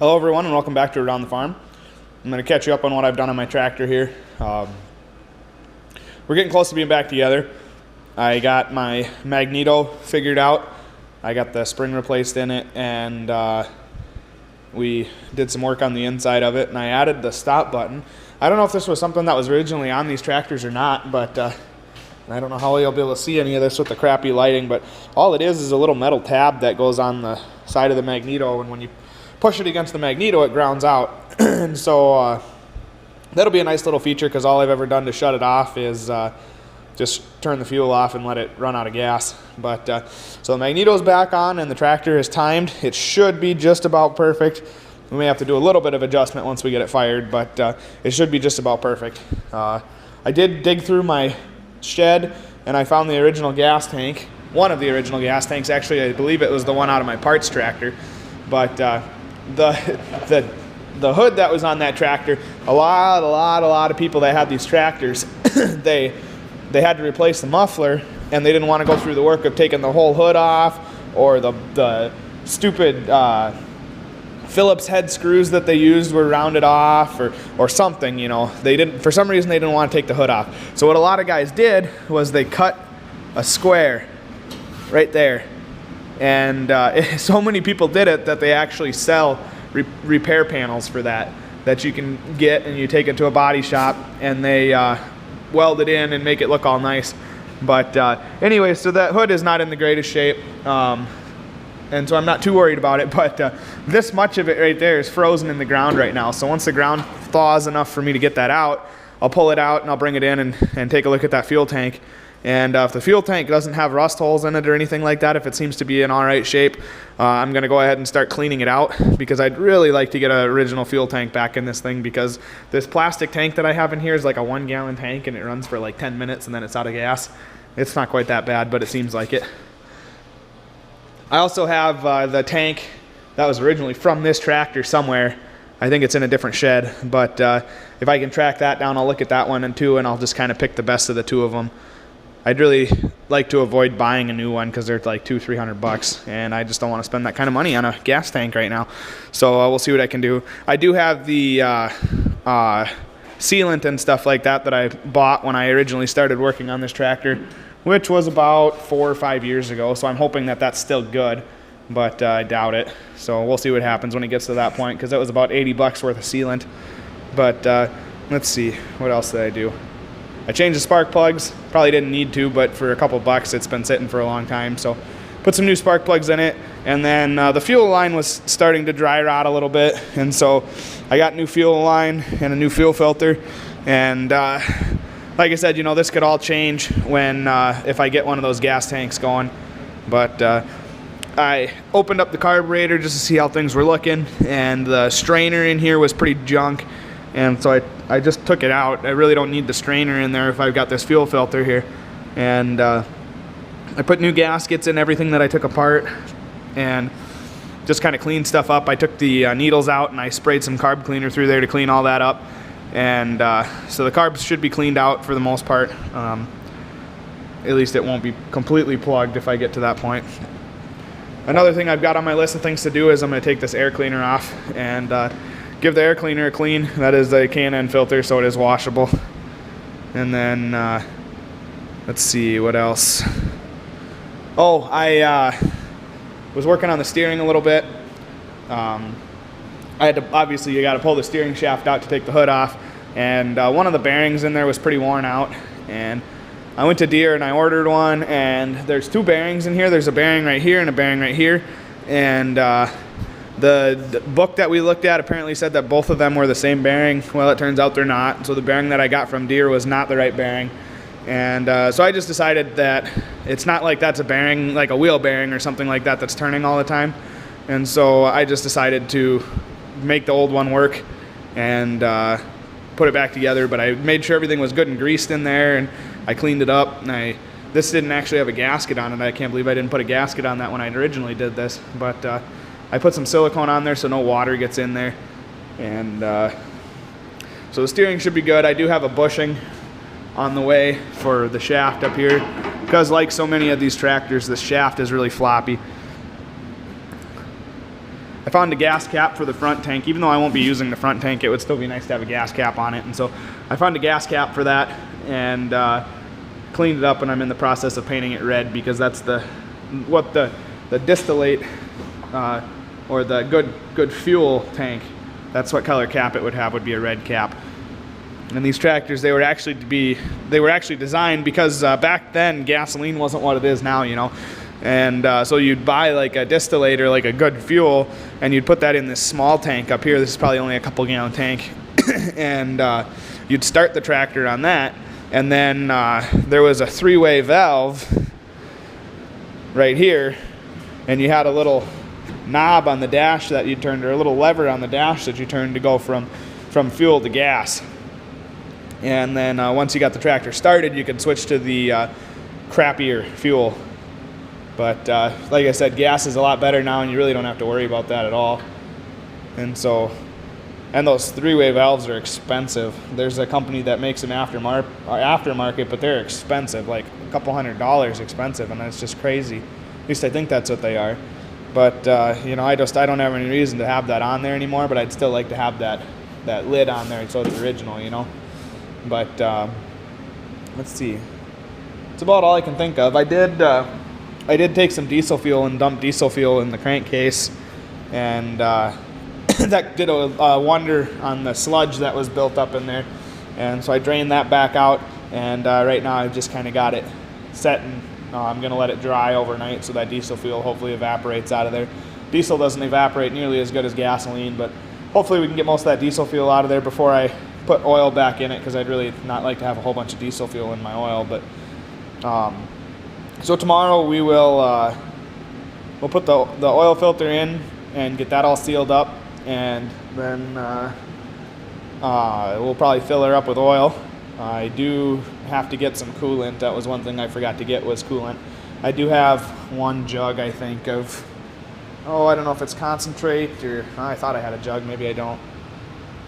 Hello everyone and welcome back to Around the Farm. I'm going to catch you up on what I've done on my tractor here. We're getting close to being back together. I got my magneto figured out. I got the spring replaced in it, and we did some work on the inside of it, and I added the stop button. I don't know if this was something that was originally on these tractors or not, but I don't know how you'll be able to see any of this with the crappy lighting, but all it is a little metal tab that goes on the side of the magneto, and when you push it against the magneto, it grounds out. And so that'll be a nice little feature, because all I've ever done to shut it off is just turn the fuel off and let it run out of gas. But so the magneto's back on and the tractor is timed. It should be just about perfect. We may have to do a little bit of adjustment once we get it fired, but it should be just about perfect. I did dig through my shed and I found the original gas tank. One of the original gas tanks, actually. I believe it was the one out of my parts tractor. But the hood that was on that tractor, a lot of people that had these tractors, they had to replace the muffler, and they didn't want to go through the work of taking the whole hood off, or the stupid Phillips head screws that they used were rounded off, or something, you know. For some reason they didn't want to take the hood off. So what a lot of guys did was they cut a square right there. And so many people did it that they actually sell repair panels for that you can get, and you take it to a body shop and they weld it in and make it look all nice. But anyway, so that hood is not in the greatest shape, and so I'm not too worried about it. But this much of it right there is frozen in the ground right now. So once the ground thaws enough for me to get that out, I'll pull it out and I'll bring it in and take a look at that fuel tank. And if the fuel tank doesn't have rust holes in it or anything like that, if it seems to be in all right shape, I'm going to go ahead and start cleaning it out, because I'd really like to get an original fuel tank back in this thing, because this plastic tank that I have in here is like a 1-gallon tank, and it runs for like 10 minutes and then it's out of gas. It's not quite that bad, but it seems like it. I also have the tank that was originally from this tractor somewhere. I think it's in a different shed, but if I can track that down, I'll look at that one too, and I'll just kind of pick the best of the two of them. I'd really like to avoid buying a new one, because they're like $200-300, and I just don't want to spend that kind of money on a gas tank right now. So we'll see what I can do. I do have the sealant and stuff like that I bought when I originally started working on this tractor, which was about 4 or 5 years ago. So I'm hoping that that's still good, but I doubt it. So we'll see what happens when it gets to that point, because that was about $80 worth of sealant. But let's see, what else did I do? I changed the spark plugs. Probably didn't need to, but for a couple bucks, it's been sitting for a long time. So put some new spark plugs in it. And then the fuel line was starting to dry rot a little bit. And so I got new fuel line and a new fuel filter. And like I said, you know, this could all change when if I get one of those gas tanks going. But I opened up the carburetor just to see how things were looking. And the strainer in here was pretty junk. And so I just took it out. I really don't need the strainer in there if I've got this fuel filter here. And I put new gaskets in everything that I took apart, and just kind of cleaned stuff up. I took the needles out and I sprayed some carb cleaner through there to clean all that up. And so the carbs should be cleaned out for the most part. At least it won't be completely plugged if I get to that point. Another thing I've got on my list of things to do is I'm going to take this air cleaner off and give the air cleaner a clean. That is a K&N filter, so it is washable. And then, let's see, what else? Oh, I was working on the steering a little bit. I had to, obviously, you got to pull the steering shaft out to take the hood off. And one of the bearings in there was pretty worn out. And I went to Deere and I ordered one. And there's 2 bearings in here. There's a bearing right here and a bearing right here. And the book that we looked at apparently said that both of them were the same bearing. Well, it turns out they're not. So the bearing that I got from Deere was not the right bearing. And so I just decided that it's not like that's a bearing, like a wheel bearing or something like that that's turning all the time. And so I just decided to make the old one work and put it back together. But I made sure everything was good and greased in there, and I cleaned it up. And this didn't actually have a gasket on it. I can't believe I didn't put a gasket on that when I originally did this. But I put some silicone on there so no water gets in there. And so the steering should be good. I do have a bushing on the way for the shaft up here, because like so many of these tractors, the shaft is really floppy. I found a gas cap for the front tank. Even though I won't be using the front tank, it would still be nice to have a gas cap on it. And so I found a gas cap for that and cleaned it up, and I'm in the process of painting it red because that's what the distillate or the good fuel tank, that's what color cap it would have, would be a red cap. And these tractors, they were actually designed because back then gasoline wasn't what it is now, you know. And so you'd buy like a distillate or like a good fuel, and you'd put that in this small tank up here. This is probably only a couple gallon tank. And you'd start the tractor on that, and then there was a 3-way valve right here, and you had a little knob on the dash that you turned, or a little lever on the dash that you turned to go from fuel to gas. And then once you got the tractor started, you could switch to the crappier fuel. But like I said, gas is a lot better now, and you really don't have to worry about that at all. And so, and those 3-way valves are expensive. There's a company that makes them aftermarket, but they're expensive, like a couple $100 expensive, and that's just crazy. At least I think that's what they are. But you know, I don't have any reason to have that on there anymore. But I'd still like to have that lid on there so it's original, you know. But let's see. It's about all I can think of. I did take some diesel fuel and dump diesel fuel in the crankcase, and that did a wonder on the sludge that was built up in there. And so I drained that back out, and right now I've just kind of got it set, and I'm going to let it dry overnight so that diesel fuel hopefully evaporates out of there. Diesel doesn't evaporate nearly as good as gasoline, but hopefully we can get most of that diesel fuel out of there before I put oil back in it, because I'd really not like to have a whole bunch of diesel fuel in my oil. But so tomorrow we'll put the oil filter in and get that all sealed up, and then we'll probably fill her up with oil. I do have to get some coolant. That was one thing I forgot to get, was coolant. I do have one jug, I think, of, I don't know if it's concentrate, or I thought I had a jug, maybe I don't.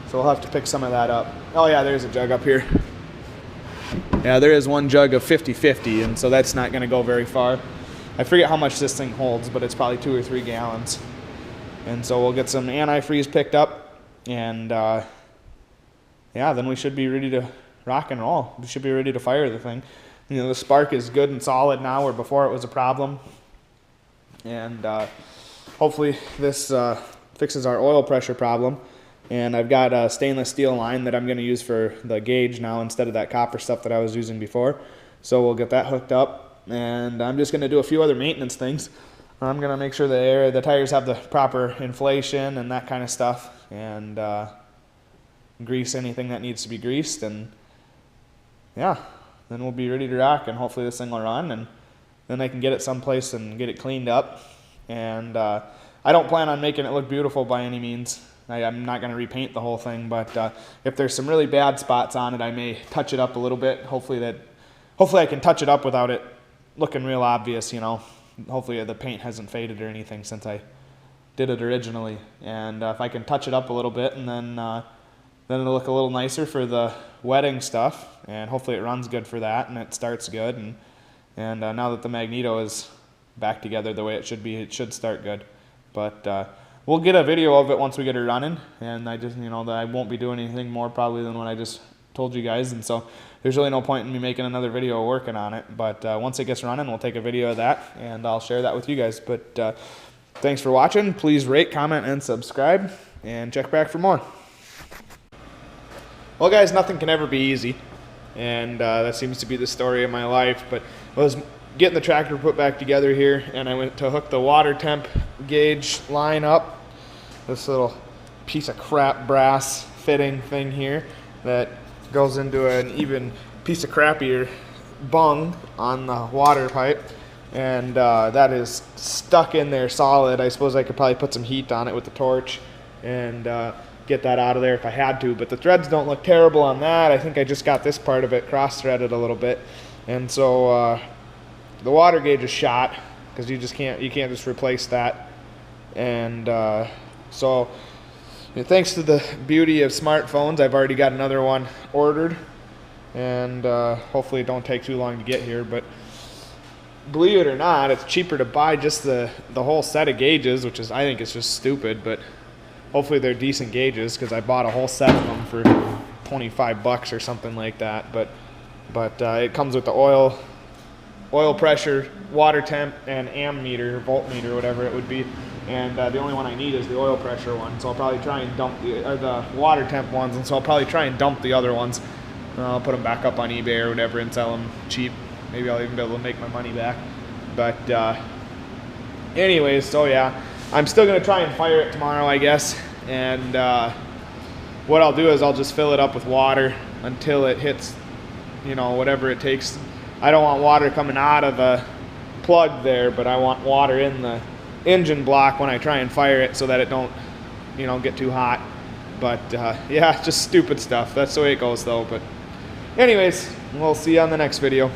So we'll have to pick some of that up. Oh yeah, there's a jug up here. Yeah, there is one jug of 50/50, and so that's not going to go very far. I forget how much this thing holds, but it's probably 2 or 3 gallons. And so we'll get some antifreeze picked up, and yeah, then we should be ready to rock and roll. We should be ready to fire the thing. You know, the spark is good and solid now, where before it was a problem. And hopefully this fixes our oil pressure problem. And I've got a stainless steel line that I'm going to use for the gauge now instead of that copper stuff that I was using before. So we'll get that hooked up, and I'm just going to do a few other maintenance things. I'm going to make sure the tires have the proper inflation and that kind of stuff, and grease anything that needs to be greased, and yeah, then we'll be ready to rock, and hopefully this thing will run, and then I can get it someplace and get it cleaned up. And I don't plan on making it look beautiful by any means. I'm not going to repaint the whole thing, but if there's some really bad spots on it, I may touch it up a little bit. Hopefully I can touch it up without it looking real obvious, you know. Hopefully the paint hasn't faded or anything since I did it originally. And if I can touch it up a little bit, and then it'll look a little nicer for the wetting stuff, and hopefully it runs good for that, and it starts good. And now that the magneto is back together the way it should be, it should start good. But we'll get a video of it once we get it running, and I just, I won't be doing anything more probably than what I just told you guys, and so there's really no point in me making another video working on it. But once it gets running, we'll take a video of that, and I'll share that with you guys. But thanks for watching. Please rate, comment, and subscribe, and check back for more. Well, guys, nothing can ever be easy, and that seems to be the story of my life. But I was getting the tractor put back together here, and I went to hook the water temp gauge line up. This little piece of crap brass fitting thing here that goes into an even piece of crappier bung on the water pipe, and that is stuck in there solid. I suppose I could probably put some heat on it with the torch and get that out of there if I had to, but the threads don't look terrible on that. I think I just got this part of it cross-threaded a little bit, and so the water gauge is shot, because you can't just replace that. And so thanks to the beauty of smartphones, I've already got another one ordered, and hopefully it don't take too long to get here. But believe it or not, it's cheaper to buy just the whole set of gauges, which is, I think it's just stupid, but hopefully they're decent gauges, because I bought a whole set of them for $25 or something like that. But it comes with the oil pressure, water temp, and ammeter, voltmeter, whatever it would be. And the only one I need is the oil pressure one, so I'll probably try and dump the water temp ones, and so I'll probably try and dump the other ones. I'll put them back up on eBay or whatever and sell them cheap. Maybe I'll even be able to make my money back. But anyways, so yeah, I'm still gonna try and fire it tomorrow, I guess. And what I'll do is I'll just fill it up with water until it hits, you know, whatever it takes. I don't want water coming out of the plug there, but I want water in the engine block when I try and fire it, so that it don't, you know, get too hot. But yeah, just stupid stuff. That's the way it goes though. But anyways, we'll see you on the next video.